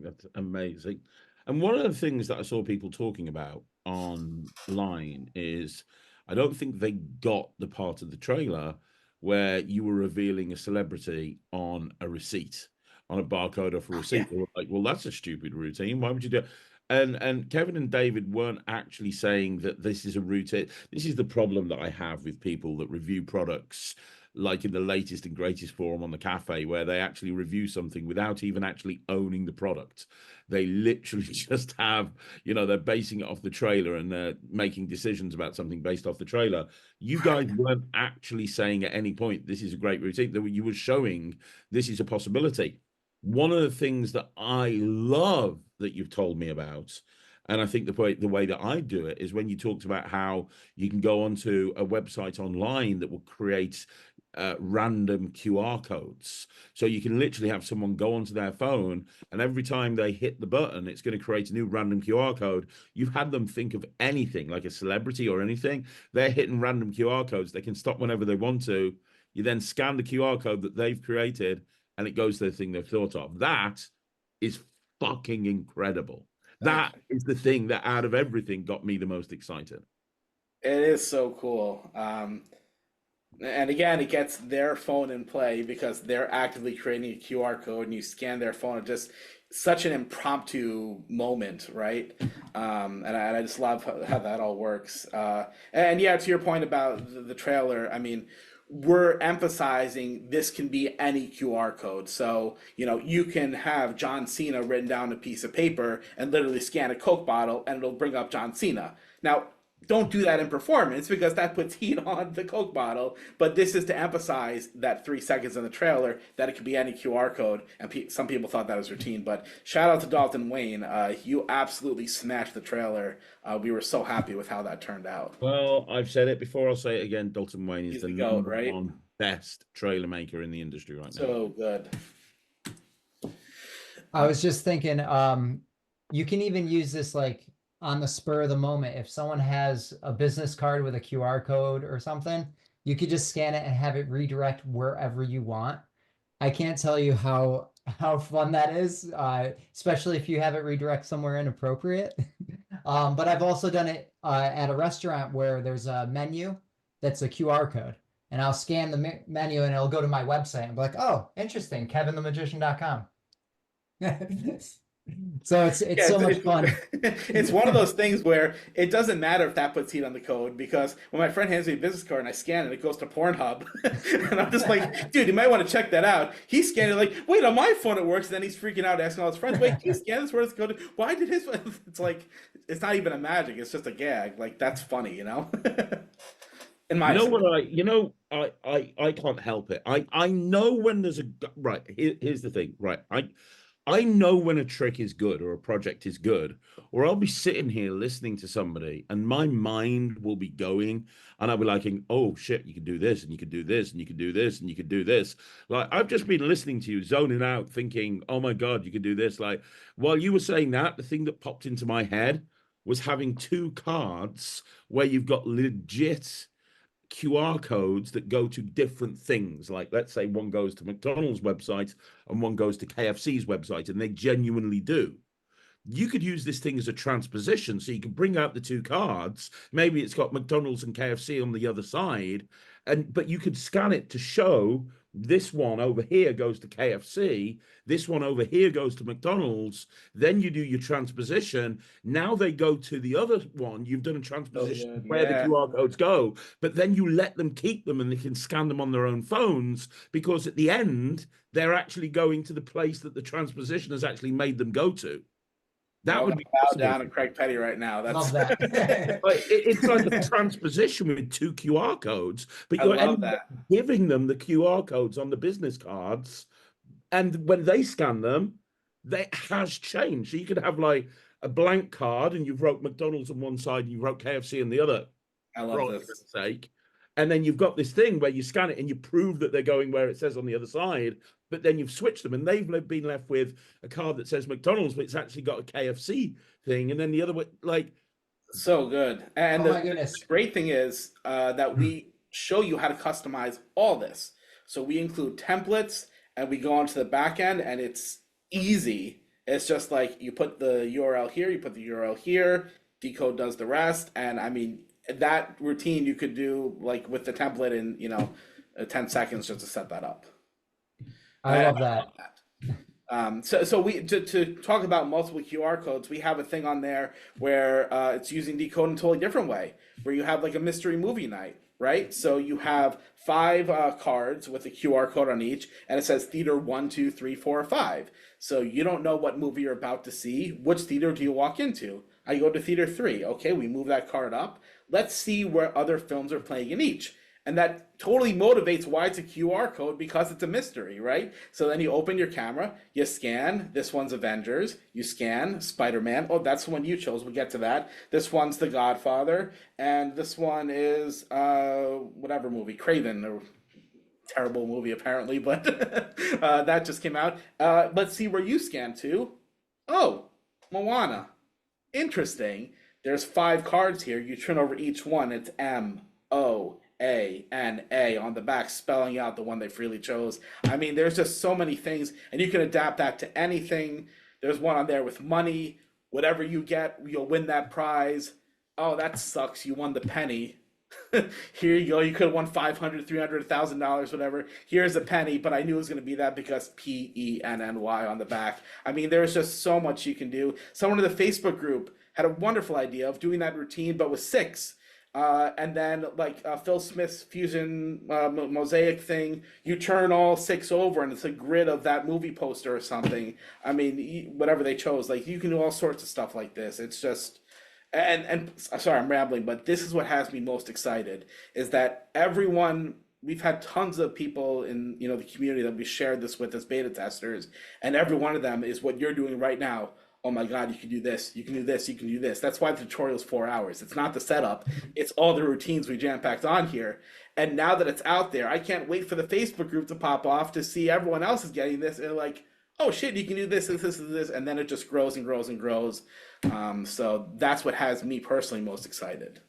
That's amazing. And one of the things that I saw people talking about online is, I don't think they got the part of the trailer where you were revealing a celebrity on a receipt, on a barcode of a receipt. They were like, well, that's a stupid routine. Why would you do it? And Kevin and David weren't actually saying that this is a routine. This is the problem that I have with people that review products like in the latest and greatest forum on the cafe, where they actually review something without even actually owning the product. They literally just have, they're basing it off the trailer and they're making decisions about something based off the trailer. You guys weren't actually saying at any point, this is a great routine. You were showing this is a possibility. One of the things that I love that you've told me about, and I think the way that I do it is when you talked about how you can go onto a website online that will create random QR codes. So you can literally have someone go onto their phone, and every time they hit the button, it's going to create a new random QR code. You've had them think of anything, like a celebrity or anything. They're hitting random QR codes. They can stop whenever they want to. You then scan the QR code that they've created, and it goes to the thing they've thought of. That is fucking incredible. That is the thing that out of everything got me the most excited. It is so cool. And again, it gets their phone in play because they're actively creating a QR code and you scan their phone. It's just such an impromptu moment, right? And I just love how that all works. And yeah, to your point about the trailer, I mean, we're emphasizing this can be any QR code. So, you can have John Cena written down on a piece of paper and literally scan a Coke bottle and it'll bring up John Cena. Now, don't do that in performance because that puts heat on the Coke bottle. But this is to emphasize that 3 seconds in the trailer that it could be any QR code. And some people thought that was routine. But shout out to Dalton Wayne. You absolutely smashed the trailer. We were so happy with how that turned out. Well, I've said it before. I'll say it again. Dalton Wayne is the GOAT, right? #1 best trailer maker in the industry right now. So good. I was just thinking, you can even use this like on the spur of the moment. If someone has a business card with a QR code or something, you could just scan it and have it redirect wherever you want. I can't tell you how fun that is, especially if you have it redirect somewhere inappropriate. But I've also done it at a restaurant where there's a menu that's a QR code, and I'll scan the menu and it'll go to my website and be like, oh, interesting, kevinthemagician.com. So it's so much fun. It's one of those things where it doesn't matter if that puts heat on the code, because when my friend hands me a business card and I scan it, it goes to Pornhub. And I'm just like, dude, you might want to check that out. He scanned it like, wait, on my phone it works. And then he's freaking out, asking all his friends, wait, can you scan this? Where's the code? Why did his? It's like, it's not even a magic. It's just a gag. Like, that's funny, In my I can't help it. I know when there's right. Here's the thing, right? I know when a trick is good or a project is good, or I'll be sitting here listening to somebody and my mind will be going and I'll be like, oh shit, you can do this and you can do this and you can do this and you can do this. Like, I've just been listening to you zoning out thinking, oh my God, you can do this. Like, while you were saying that, the thing that popped into my head was having 2 cards where you've got legit QR codes that go to different things. Like, let's say one goes to McDonald's website and one goes to KFC's website, and they genuinely do. You could use this thing as a transposition, so you can bring out the 2 cards. Maybe it's got McDonald's and KFC on the other side, but you could scan it to show this one over here goes to KFC, this one over here goes to McDonald's. Then you do your transposition. Now they go to the other one. You've done a transposition where the QR codes go, but then you let them keep them and they can scan them on their own phones, because at the end, they're actually going to the place that the transposition has actually made them go to. That would be bow down to Craig Petty right now. That's love that. It's like a transposition with 2 QR codes, but you're giving them the QR codes on the business cards, and when they scan them, that has changed. So you could have like a blank card, and you've wrote McDonald's on one side, and you wrote KFC on the other. I love this. For sake. And then you've got this thing where you scan it and you prove that they're going where it says on the other side, but then you've switched them and they've been left with a card that says McDonald's, but it's actually got a KFC thing. And then the other way, like. So good. And the great thing is that we show you how to customize all this. So we include templates and we go onto the back end, and it's easy. It's just like you put the URL here, you put the URL here, DEQODE does the rest. And I mean, that routine you could do like with the template in 10 seconds just to set that up. I love that. So we to talk about multiple QR codes, we have a thing on there where it's using DEQODE in a totally different way, where you have like a mystery movie night, right? So you have five cards with a QR code on each, and it says theater 1, 2, 3, 4, or 5. So you don't know what movie you're about to see. Which theater do you walk into? I go to theater 3. Okay, we move that card up. Let's see where other films are playing in each. And that totally motivates why it's a QR code, because it's a mystery, right? So then you open your camera, you scan, this one's Avengers, you scan Spider-Man. Oh, that's the one you chose. We'll get to that. This one's The Godfather, and this one is whatever movie, Craven, or terrible movie apparently, but that just came out. Let's see where you scan to. Oh, Moana. Interesting. There's 5 cards here. You turn over each one. It's MOANA on the back, spelling out the one they freely chose. I mean, there's just so many things, and you can adapt that to anything. There's one on there with money. Whatever you get, you'll win that prize. Oh, that sucks. You won the penny. Here you go. You could have won $500, $300, $1,000, whatever. Here's a penny, but I knew it was going to be that because PENNY on the back. I mean, there's just so much you can do. Someone in the Facebook group had a wonderful idea of doing that routine, but with 6. And then like Phil Smith's fusion mosaic thing, you turn all 6 over and it's a grid of that movie poster or something. I mean, whatever they chose, like you can do all sorts of stuff like this. It's just, and sorry, I'm rambling, but this is what has me most excited, is that everyone, we've had tons of people in, you know, the community that we shared this with as beta testers, and every one of them is what you're doing right now. Oh my God, you can do this, you can do this, you can do this. That's why the tutorial is 4 hours. It's not the setup, it's all the routines we jam-packed on here. And now that it's out there, I can't wait for the Facebook group to pop off to see everyone else is getting this. And they're like, oh shit, you can do this, this, this, this. And then it just grows and grows and grows. So that's what has me personally most excited.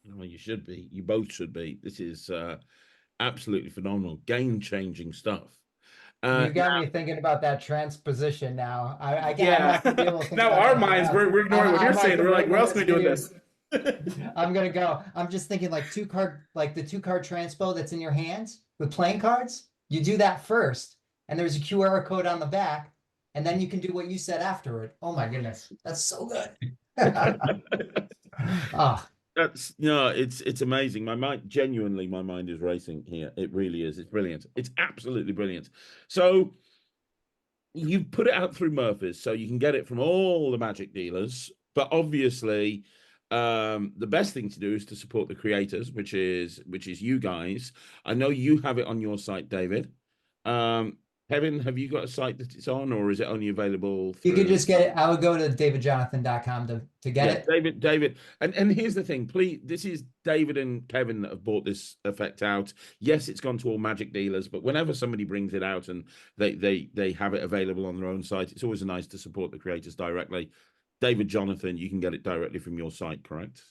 Well, you should be. You both should be. This is absolutely phenomenal, game-changing stuff. You got me thinking about that transposition now. I Yeah. have to be able to think Now about our that. minds, we're ignoring what you're saying. We're like, where else can we do this? this? I'm gonna go. I'm just thinking like the 2-card transpo that's in your hands with playing cards. You do that first, and there's a QR code on the back, and then you can do what you said afterward. Oh my goodness, that's so good. Ah. That's, no, it's amazing. My mind, genuinely, my mind is racing here. It really is. It's brilliant. It's absolutely brilliant. So you put it out through Murphy's, so you can get it from all the magic dealers. But obviously, the best thing to do is to support the creators, which is you guys. I know you have it on your site, David. Kevin, have you got a site that it's on, or is it only available through... You could just get it. I would go to davidjonathan.com to get it. David. And here's the thing, please, this is David and Kevin that have bought this effect out. Yes, it's gone to all magic dealers, but whenever somebody brings it out and they have it available on their own site, it's always nice to support the creators directly. David Jonathan, you can get it directly from your site, correct?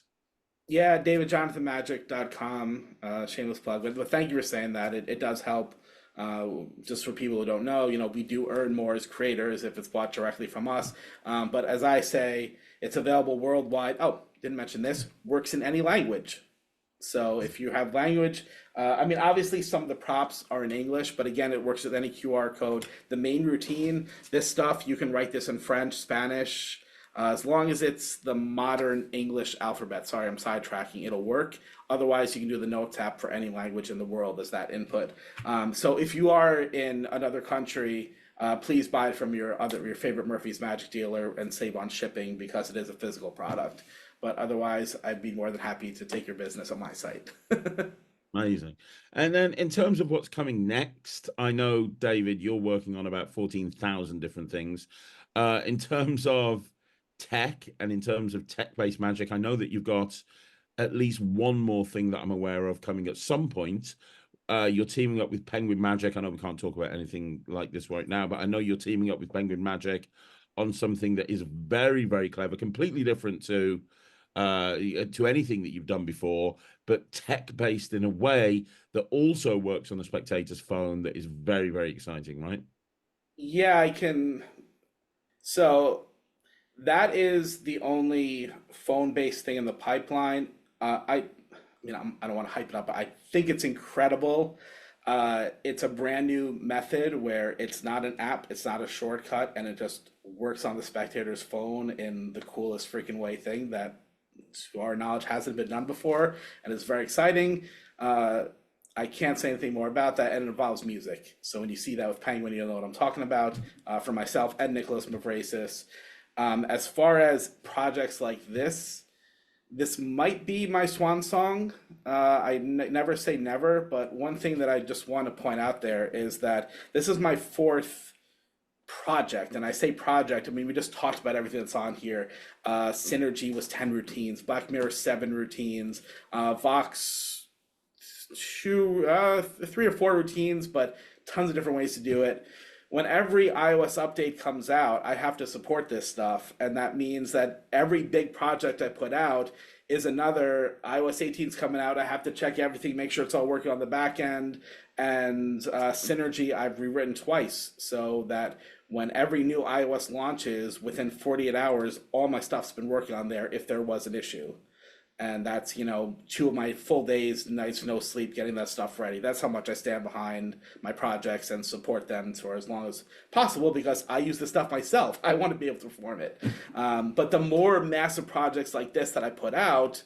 Yeah, davidjonathanmagic.com, shameless plug, but thank you for saying that. It does help. Just for people who don't know, you know, we do earn more as creators if it's bought directly from us. But as I say, it's available worldwide. Oh, didn't mention this, works in any language. So if you have language, I mean, obviously some of the props are in English, but again, it works with any QR code. The main routine, this stuff, you can write this in French, Spanish, as long as it's the modern English alphabet. Sorry, I'm sidetracking. It'll work. Otherwise, you can do the notes app for any language in the world as that input. So if you are in another country, please buy it from your favorite Murphy's Magic dealer and save on shipping, because it is a physical product. But otherwise, I'd be more than happy to take your business on my site. Amazing. And then in terms of what's coming next, I know, David, you're working on about 14,000 different things. In terms of tech and in terms of tech-based magic, I know that you've got at least one more thing that I'm aware of coming at some point. You're teaming up with Penguin Magic. I know we can't talk about anything like this right now, but I know you're teaming up with Penguin Magic on something that is very, very clever, completely different to anything that you've done before, but tech-based in a way that also works on the Spectator's phone. That is very, very exciting, right? Yeah, I can. So that is the only phone-based thing in the pipeline. I mean, I don't want to hype it up, but I think it's incredible. It's a brand new method where it's not an app, it's not a shortcut, and it just works on the spectator's phone in the coolest freaking way thing that, to our knowledge, hasn't been done before, and it's very exciting. I can't say anything more about that, and it involves music. So when you see that with Penguin, you'll know what I'm talking about. For myself and Nicholas Mavrasis, as far as projects like this might be my swan song. Never say never, but one thing that I just want to point out there is that this is my fourth project. And I say project, I mean, we just talked about everything that's on here. Synergy was 10 routines, Black Mirror 7 routines, Vox 3 or 4 routines, but tons of different ways to do it. When every iOS update comes out, I have to support this stuff. And that means that every big project I put out is another iOS 18's coming out. I have to check everything, make sure it's all working on the back end. And Synergy, I've rewritten twice so that when every new iOS launches, within 48 hours, all my stuff's been working on there if there was an issue. And that's, 2 of my full days, nights, no sleep, getting that stuff ready. That's how much I stand behind my projects and support them for as long as possible, because I use the stuff myself. I want to be able to perform it. But the more massive projects like this that I put out,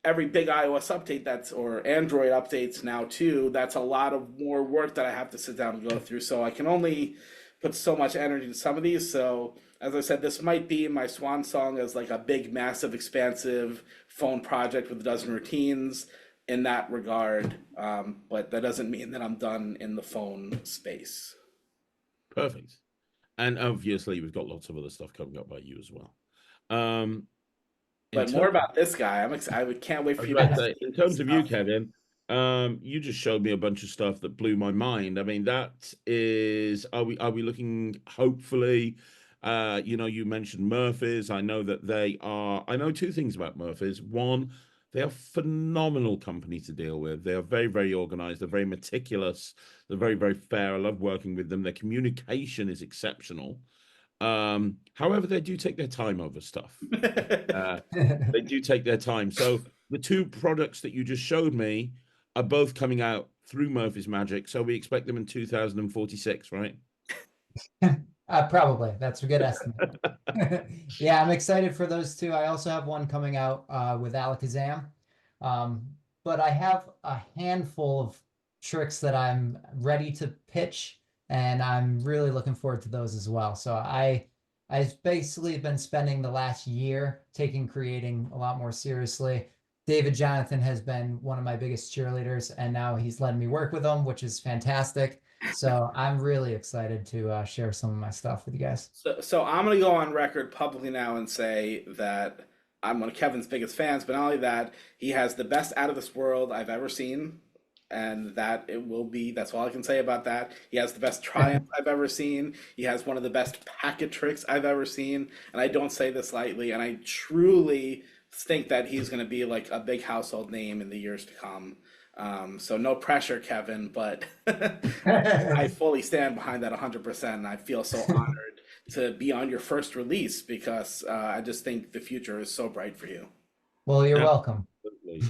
every big iOS update or Android updates now too, that's a lot of more work that I have to sit down and go through. So I can only put so much energy into some of these. So as I said, this might be my swan song as like a big, massive, expansive phone project with a dozen routines in that regard. But that doesn't mean that I'm done in the phone space. Perfect. And obviously, we've got lots of other stuff coming up by you as well. But more about this guy. I can't wait for you to to say, in terms of you, Kevin, you just showed me a bunch of stuff that blew my mind. I mean, that is, are we looking, hopefully, you mentioned Murphy's. I know that I know 2 things about Murphy's. One, they are a phenomenal company to deal with. They are very, very organized. They're very meticulous. They're very, very fair. I love working with them. Their communication is exceptional. However, they do take their time over stuff. They do take their time. So the 2 products that you just showed me are both coming out through Murphy's Magic. So we expect them in 2046, right? Probably. That's a good estimate. Yeah, I'm excited for those 2. I also have one coming out with Alakazam. But I have a handful of tricks that I'm ready to pitch, and I'm really looking forward to those as well. So I've basically been spending the last year taking creating a lot more seriously. David Jonathan has been one of my biggest cheerleaders, and now he's letting me work with him, which is fantastic. So I'm really excited to share some of my stuff with you guys. So I'm going to go on record publicly now and say that I'm one of Kevin's biggest fans, but not only that, he has the best Out of This World I've ever seen. And that's all I can say about that. He has the best Triumph I've ever seen. He has one of the best packet tricks I've ever seen. And I don't say this lightly. And I truly think that he's going to be like a big household name in the years to come. So no pressure, Kevin, but I fully stand behind that 100%. And I feel so honored to be on your first release because I just think the future is so bright for you. Well, you're welcome.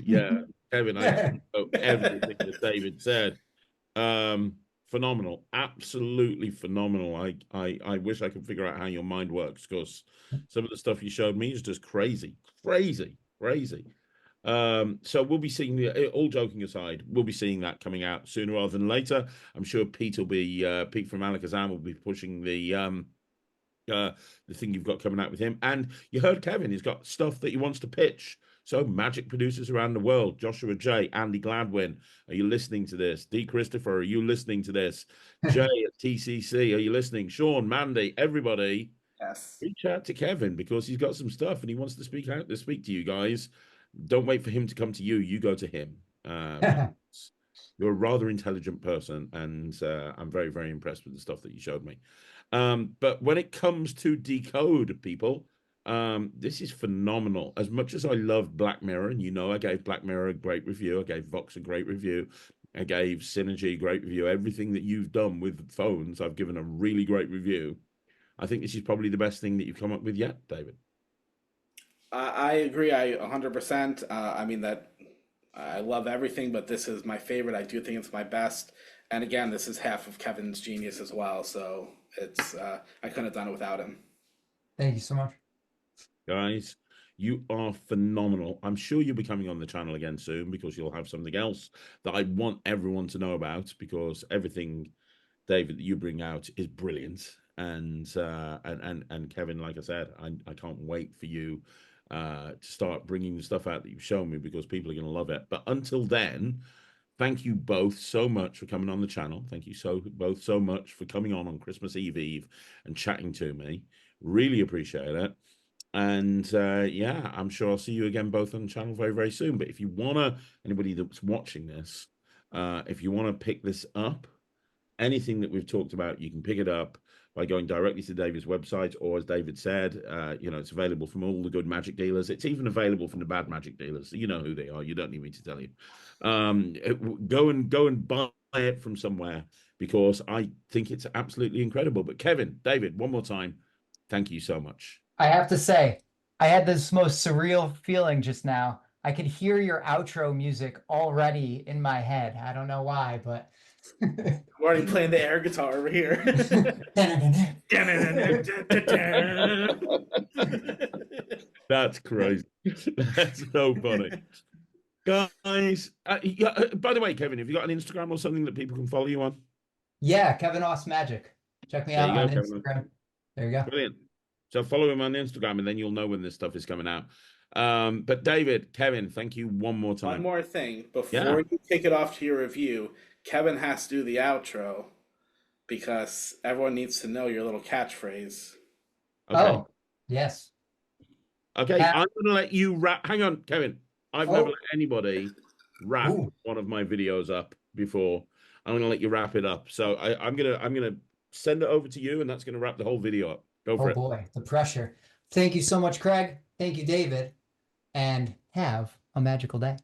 Yeah, Kevin, I know everything that David said. Phenomenal, absolutely phenomenal. I wish I could figure out how your mind works, because some of the stuff you showed me is just crazy. So we'll be seeing all joking aside, we'll be seeing that coming out sooner rather than later. I'm sure Pete from Alakazam will be pushing the thing you've got coming out with him. And you heard Kevin, he's got stuff that he wants to pitch. So magic producers around the world, Joshua J, Andy Gladwin, are you listening to this? D. Christopher, are you listening to this? Jay at TCC, are you listening? Sean, Mandy, everybody, yes, reach out to Kevin, because he's got some stuff and he wants to speak to you guys. Don't wait for him to come to you. You go to him. You're a rather intelligent person, and I'm very, very impressed with the stuff that you showed me. But when it comes to DEQODE, people, this is phenomenal. As much as I love Black Mirror, and I gave Black Mirror a great review, I gave Vox a great review, I gave Synergy a great review. Everything that you've done with phones, I've given a really great review. I think this is probably the best thing that you've come up with yet, David. I agree. I 100%. I mean that I love everything, but this is my favorite. I do think it's my best. And again, this is half of Kevin's genius as well. So it's I couldn't have done it without him. Thank you so much. Guys, you are phenomenal. I'm sure you'll be coming on the channel again soon because you'll have something else that I want everyone to know about, because everything, David, that you bring out is brilliant. And Kevin, like I said, I can't wait for you to start bringing the stuff out that you've shown me, because people are going to love it. But until then, thank you both so much for coming on the channel. Thank you both so much for coming on Christmas Eve and chatting to me. Really appreciate it. And yeah, I'm sure I'll see you again both on the channel very, very soon. But if you want to, anybody that's watching this, if you want to pick this up, anything that we've talked about, you can pick it up by going directly to David's website, or as David said, you know, it's available from all the good magic dealers. It's even available from the bad magic dealers. You know who they are. You don't need me to tell you. Go and buy it from somewhere, because I think it's absolutely incredible. But Kevin, David, one more time, thank you so much. I have to say, I had this most surreal feeling just now. I could hear your outro music already in my head. I don't know why, but I'm already playing the air guitar over here. That's crazy. That's so funny. Guys, by the way, Kevin, have you got an Instagram or something that people can follow you on? Yeah, Kevin Aust Magic. Check me There out you on go, Kevin. Instagram. There you go. Brilliant. So follow him on Instagram, and then you'll know when this stuff is coming out. But David, Kevin, thank you one more time. One more thing before you kick it off to your review, Kevin has to do the outro because everyone needs to know your little catchphrase. Okay. Oh, yes. Okay, I'm going to let you wrap. Hang on, Kevin. I've never let anybody wrap one of my videos up before. I'm going to let you wrap it up. So I'm gonna send it over to you, and that's going to wrap the whole video up. Go for it. Oh boy, the pressure. Thank you so much, Craig. Thank you, David. And have a magical day.